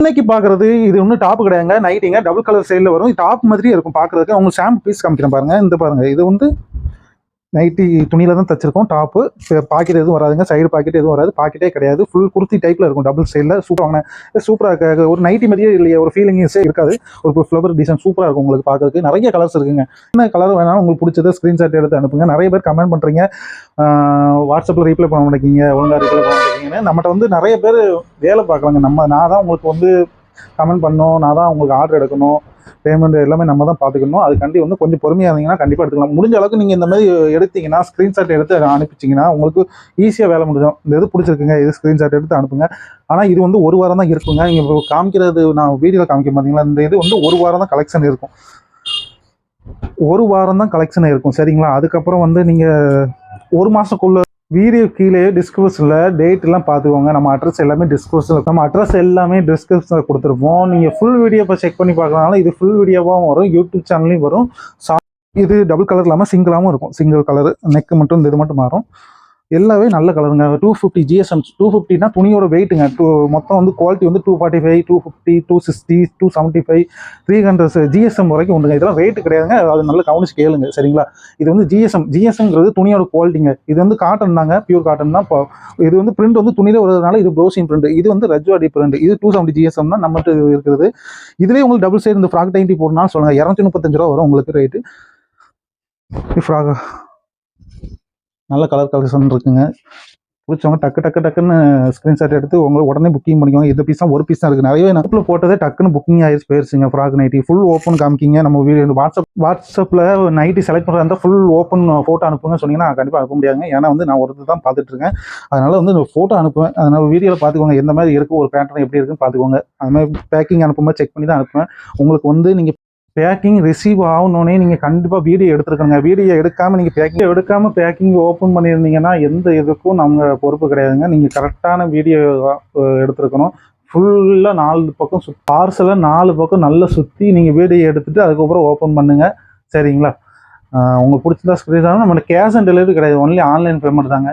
இன்னைக்கு பாக்குறது இது ஒன்றும் டாப் கிடையாதுங்க, நைட்டிங்க டபுள் கலர் சைடில் வரும். டாப் மாதிரியே இருக்கும் பார்க்கறதுக்கு. அவங்க ஷாம்பு பீஸ் காமிக்கிறேன் பாருங்க. இந்த பாருங்க, இது வந்து நைட்டி துணியில தான் தச்சிருக்கோம். டாப்பு பாக்கெட் எதுவும் வராதுங்க, சைடு பாக்கெட் எதுவும் வராது, பாக்கெட்டே கிடையாது. ஃபுல் குர்த்தி டைப்ல இருக்கும், டபுள் சைடில். சூப்பராக ஒரு நைட்டி மாதிரியே இல்லையா, ஒரு ஃபீலிங்ஸே இருக்காது. ஒரு ஃப்ளவர் டிசைன் சூப்பராக இருக்கும் உங்களுக்கு பார்க்கறதுக்கு. நிறைய கலர்ஸ் இருக்குங்க. என்ன கலர் வேணாலும் உங்களுக்கு பிடிச்சதை ஸ்க்ரீன்ஷாட் எடுத்து அனுப்புங்க. நிறைய பேர் கமெண்ட் பண்ணுறீங்க, வாட்ஸ்அப்பில் ரீப்ளை பண்ண மாட்டேங்கிங்க, ஒழுங்காக ரீப்ளை பண்ண மாட்டேங்கன்னு. நம்மகிட்ட வந்து நிறைய பேர் வேலை பார்க்கலாங்க. நான் தான் உங்களுக்கு வந்து கமெண்ட் பண்ணணும், நான் தான் உங்களுக்கு ஆர்டர் எடுக்கணும், பேமெண்ட் எல்லாமே நம்ம தான் பார்த்துக்கணும். அதுக்காண்டி வந்து கொஞ்சம் பொறுமையாக இருந்தீங்கன்னா கண்டிப்பாக எடுத்துக்கலாம். முடிஞ்ச அளவுக்கு நீங்கள் இந்த மாதிரி எடுத்தீங்கன்னா, ஸ்க்ரீன்ஷாட் எடுத்து அனுப்பிச்சிங்கன்னா உங்களுக்கு ஈஸியாக வேலை முடியும். இந்த இது பிடிச்சிருக்குங்க, இது ஸ்க்ரீன்ஷாட் எடுத்து அனுப்புங்க. ஆனால் இது வந்து ஒரு வாரம் தான் இருக்குங்க. நீங்கள் காமிக்கிறது நான் வீடியோவில் காமிக்க பார்த்தீங்களா, இந்த இது வந்து ஒரு வாரம் தான் கலெக்ஷன் இருக்கும். ஒரு வாரம் தான் கலெக்ஷன் இருக்கும், சரிங்களா? அதுக்கப்புறம் வந்து நீங்கள் ஒரு மாதத்துக்குள்ள வீடியோ கீழே டிஸ்கிரிப்ஷனில் டேட் எல்லாம் பார்த்துக்கோங்க. நம்ம அட்ரஸ் எல்லாமே டிஸ்கிரிப்ஷனில் கொடுத்துருப்போம். நீங்கள் ஃபுல் வீடியோ இப்போ செக் பண்ணி பார்க்கறதுனால இது ஃபுல் வீடியோவாகவும் வரும், யூடியூப் சேனல்லையும் வரும். இது டபுள் கலர் இல்லாமல் சிங்கிளாகவும் இருக்கும். சிங்கிள் கலர் நெக்கு மட்டும் இந்த இது மட்டும் மாறும். எல்லாமே நல்ல கலருங்க. 250 GSM. 250னா துணியோட வெயிட்டுங்க. மொத்தம் வந்து குவாலிட்டி வந்து 245, 250, 260, 275, 300 GSM வரைக்கும் உண்டுங்க. இதெல்லாம் வெயிட் கிடையாதுங்க, அது நல்லா கவனிச்சு கேளுங்க, சரிங்களா? இது வந்து ஜிஎஸ்எம்ங்கிறது துணியோட குவாலிட்டிங்க. இது வந்து காட்டன் தாங்க, பியூர் காட்டன் தான். இது வந்து பிரிண்ட் வந்து துணியில வருதுனால இது ப்ரௌசிங் பிரிண்ட். இது வந்து ரஜ்வாடி பிரிண்ட். இது 270 GSM தான் நம்மகிட்ட இருக்கிறது. இதுலேயே உங்களுக்கு டபுள் சைடு இந்த ஃப்ராக் 90 போடணும்னா சொல்லுங்க, 235 ரூபா வரும் உங்களுக்கு ரேட்டு. ஃப்ராக் நல்ல கலர் கலெக்ஷன் இருக்குங்க. பிடிச்சவங்க டக்குன்னு ஸ்க்ரீன்ஷாட் எடுத்து உங்களுக்கு உடனே புக்கிங் பண்ணிக்கோங்க. இந்த பீஸ் தான், ஒரு பீஸ் தான் இருக்குது. நிறைய நப்பில் போட்டதே டக்குன்னு புக்கிங் போயிருச்சுங்க. ஃப்ராக் நைட்டி ஃபுல் ஓப்பன் காமிக்கிங்க. நம்ம வீடியோ வாட்ஸ்அப்பில் நைட்டி செலக்ட் பண்ணுறதா இருந்தால் ஃபுல் ஓப்பன் ஃபோட்டோ அனுப்புங்க சொன்னீங்கன்னா கண்டிப்பாக அனுப்ப முடியாதுங்க. ஏன்னா வந்து நான் ஒருத்தர் தான் பார்த்துட்டு இருக்கேன், அதனால வந்து ஃபோட்டோ அனுப்புவேன். அதனால் வீடியோவில் பார்த்துக்கோங்க எந்த மாதிரி இருக்குது, ஒரு பேட்டர்ன் எப்படி இருக்குன்னு பார்த்துக்கோங்க. அது மாதிரி பேக்கிங் அனுப்பும்போது செக் பண்ணி தான் அனுப்புவேன். உங்களுக்கு வந்து நீங்கள் பேக்கிங் ரிசீவ் ஆகணுன்னே நீங்கள் கண்டிப்பாக வீடியோ எடுத்துருக்கணுங்க. வீடியோ எடுக்காமல் நீங்கள் பேக்கிங் ஓப்பன் பண்ணியிருந்தீங்கன்னா எந்த இதுக்கும் நம்ம பொறுப்பு கிடையாதுங்க. நீங்கள் கரெக்டான வீடியோ எடுத்துருக்கணும். ஃபுல்லாக 4 பக்கம் பார்சலை 4 பக்கம் நல்லா சுற்றி நீங்கள் வீடியோ எடுத்துகிட்டு அதுக்கப்புறம் ஓப்பன் பண்ணுங்கள், சரிங்களா? உங்களுக்கு பிடிச்சதா ஸ்க்ரீன் நம்மளுக்கு கேஷ் ஆன் டெலிவரி கிடையாது, ஒன்லி ஆன்லைன் பேமெண்ட் தாங்க.